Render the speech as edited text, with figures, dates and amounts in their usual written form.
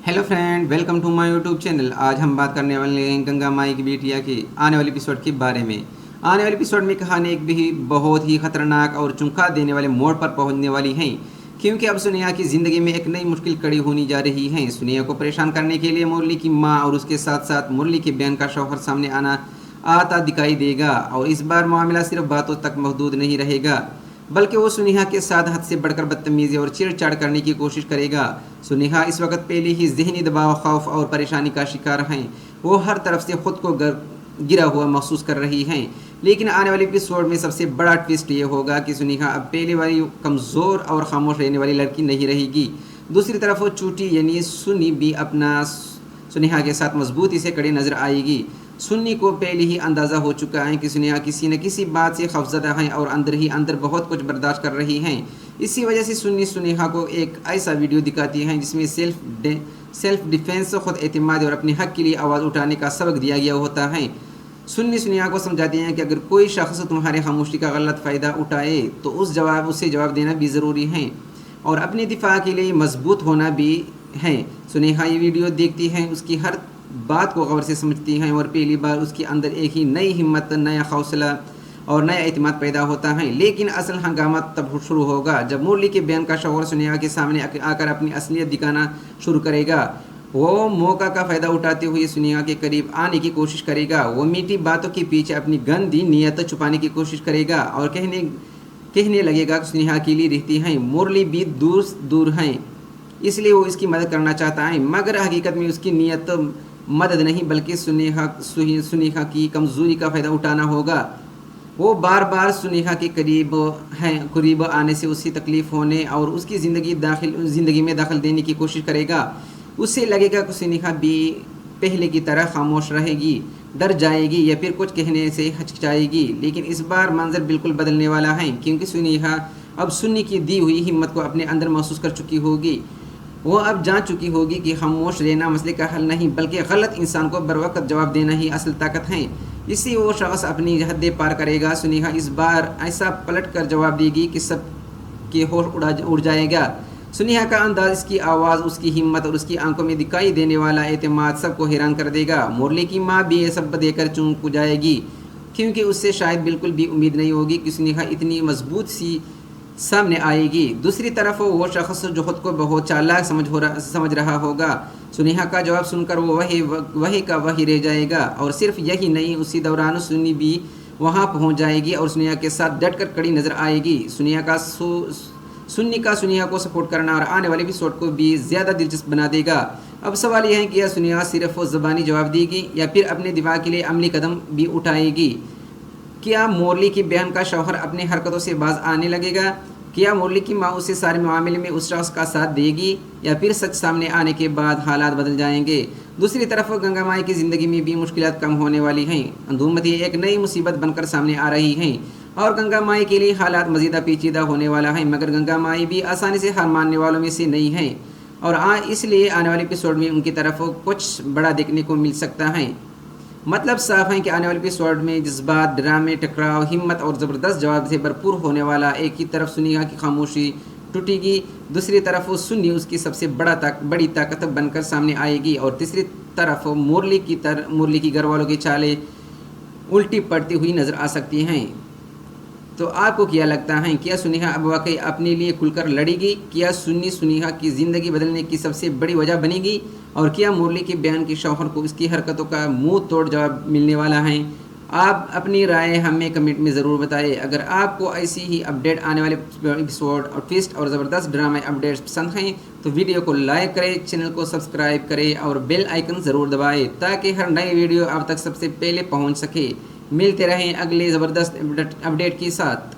Hello friend, welcome to my YouTube channel. आज हम बात करने वाले हैं गंगा माई की बिटिया की आने वाले एपिसोड के बारे में। आने वाले एपिसोड में कहानी एक भी बहुत ही खतरनाक और चौंका देने वाले मोड़ पर पहुंचने वाली है, क्योंकि अब सुनिया की ज़िंदगी में एक नई मुश्किल कड़ी होने जा रही है। सुनिया को परेशान करने के लिए मुरली की माँ और उसके साथ साथ मुरली की बहन का शौहर सामने आता दिखाई देगा। और इस बार मामला सिर्फ बातों तक महदूद नहीं रहेगा, बल्कि वो सुनेहा के साथ हद से बढ़कर बदतमीजी और चिड़चाड़ करने की कोशिश करेगा। सुनेहा इस वक्त पहले ही जहनी दबाव, खौफ और परेशानी का शिकार हैं। वो हर तरफ से खुद को गिरा हुआ महसूस कर रही हैं। लेकिन आने वाले एपिसोड में सबसे बड़ा ट्विस्ट ये होगा कि सुनेहा अब पहले वाली कमज़ोर और खामोश रहने वाली लड़की नहीं रहेगी। दूसरी तरफ वो चूटी यानी सुन्नी भी अपना सुनेहा के साथ मजबूती से खड़ी नजर आएगी। सुन्नी को पहले ही अंदाज़ा हो चुका है कि सुनेहा किसी न किसी बात से खौफज़दा हैं और अंदर ही अंदर बहुत कुछ बर्दाश्त कर रही हैं। इसी वजह से सुन्नी सुनेहा को एक ऐसा वीडियो दिखाती हैं जिसमें सेल्फ डिफेंस, ख़ुद एतमाद और अपने हक़ के लिए आवाज़ उठाने का सबक दिया गया होता है। सुन्नी सुनेहा को समझाती हैं कि अगर कोई शख्स तुम्हारे खामोशी का गलत फ़ायदा उठाए तो उससे जवाब देना भी ज़रूरी है और अपने दिफा के लिए मजबूत होना भी है। सुनेहा ये वीडियो देखती हैं, उसकी हर बात को गौर से समझती हैं और पहली बार उसके अंदर एक ही नई हिम्मत, नया हौसला और नया एतमाद पैदा होता है। लेकिन असल हंगामा तब शुरू होगा जब मुरली के बयान का शौहर सुनेहा के सामने आकर अपनी असलियत दिखाना शुरू करेगा। वो मौका का फ़ायदा उठाते हुए सुनेहा के करीब आने की कोशिश करेगा। वो मीठी बातों के पीछे अपनी गंदी नीयत छुपाने की कोशिश करेगा और कहने लगेगा कि सुनेहा के लिए रहती हैं, मुरली भी दूर हैं, इसलिए वो इसकी मदद करना चाहता है। मगर हकीकत में उसकी नीयत मदद नहीं बल्कि सुनेहा की कमज़ोरी का फ़ायदा उठाना होगा। वो बार बार सुनेहा के करीब आने से उसकी तकलीफ़ होने और उसकी ज़िंदगी में दखल देने की कोशिश करेगा। उससे लगेगा कि सुनेहा भी पहले की तरह खामोश रहेगी, डर जाएगी या फिर कुछ कहने से हिचकिचाएगी। लेकिन इस बार मंजर बिल्कुल बदलने वाला है, क्योंकि सुनेहा अब सुन्नी की दी हुई हिम्मत को अपने अंदर महसूस कर चुकी होगी। वो अब जान चुकी होगी कि खामोश रहना मसले का हल नहीं बल्कि गलत इंसान को बर वक्त जवाब देना ही असल ताकत है। इससे वो शख्स अपनी हदें पार करेगा। सुनेहा इस बार ऐसा पलट कर जवाब देगी कि सब के होश उड़ जाएगा। सुनेहा का अंदाज, इसकी आवाज़, उसकी हिम्मत और उसकी आंखों में दिखाई देने वाला एतमाद सबको हैरान कर देगा। मुरली की माँ भी ये सब देखकर चौंक जाएगी, क्योंकि उससे शायद बिल्कुल भी उम्मीद नहीं होगी कि सुनेहा इतनी मजबूत सी सामने आएगी। दूसरी तरफ वो शख्स जो खुद को बहुत चालाक समझ रहा होगा, सुनेहा का जवाब सुनकर वो वही का वही रह जाएगा। और सिर्फ यही नहीं, उसी दौरान सुन्नी भी वहाँ पहुँच जाएगी और सुनेहा के साथ डटकर खड़ी नज़र आएगी। सुन्नी का सुनेहा को सपोर्ट करना और आने वाले एपिसोड को भी ज़्यादा दिलचस्प बना देगा। अब सवाल यह है कि यह सुनेहा सिर्फ ज़बानी जवाब देगी या फिर अपने दिमाग के लिए अमली कदम भी उठाएगी। क्या मुरली की बहन का शौहर अपनी हरकतों से बाज आने लगेगा? क्या मुरली की माँ उसे सारे मामले में उस शख्स का साथ देगी या फिर सच सामने आने के बाद हालात बदल जाएंगे? दूसरी तरफ गंगा माई की ज़िंदगी में भी मुश्किलात कम होने वाली हैं। अंधुमती एक नई मुसीबत बनकर सामने आ रही हैं और गंगा माई के लिए हालात मज़ीदा पेचीदा होने वाला है। मगर गंगा माई भी आसानी से हार मानने वालों में से नहीं है और इसलिए आने वाले एपिसोड में उनकी तरफ कुछ बड़ा देखने को मिल सकता है। मतलब साफ है कि आने वाले एपिसोड में जज्बात, ड्रामे, टकराव, हिम्मत और ज़बरदस्त जवाब से भरपूर होने वाला। एक ही तरफ सुनेहा की खामोशी टूटेगी, दूसरी तरफ वो सुन्नी उसकी सबसे बड़ी ताकत बनकर सामने आएगी और तीसरी तरफ मुरली की घर वालों की चालें उल्टी पड़ती हुई नज़र आ सकती हैं। तो आपको क्या लगता है, क्या सुनेहा अब वाकई अपने लिए खुलकर लड़ेगी? क्या सुन्नी सुनेहा की ज़िंदगी बदलने की सबसे बड़ी वजह बनेगी? और क्या मुरली के बयान के शौहर को इसकी हरकतों का मुंह तोड़ जवाब मिलने वाला है? आप अपनी राय हमें कमेंट में ज़रूर बताएं। अगर आपको ऐसी ही अपडेट, आने वाले एपिसोड और ट्विस्ट और ज़बरदस्त ड्रामा अपडेट्स पसंद हैं तो वीडियो को लाइक करें, चैनल को सब्सक्राइब करें और बेल आइकन ज़रूर दबाएं ताकि हर नई वीडियो आप तक सबसे पहले पहुंच सके। मिलते रहें अगले ज़बरदस्त अपडेट के साथ।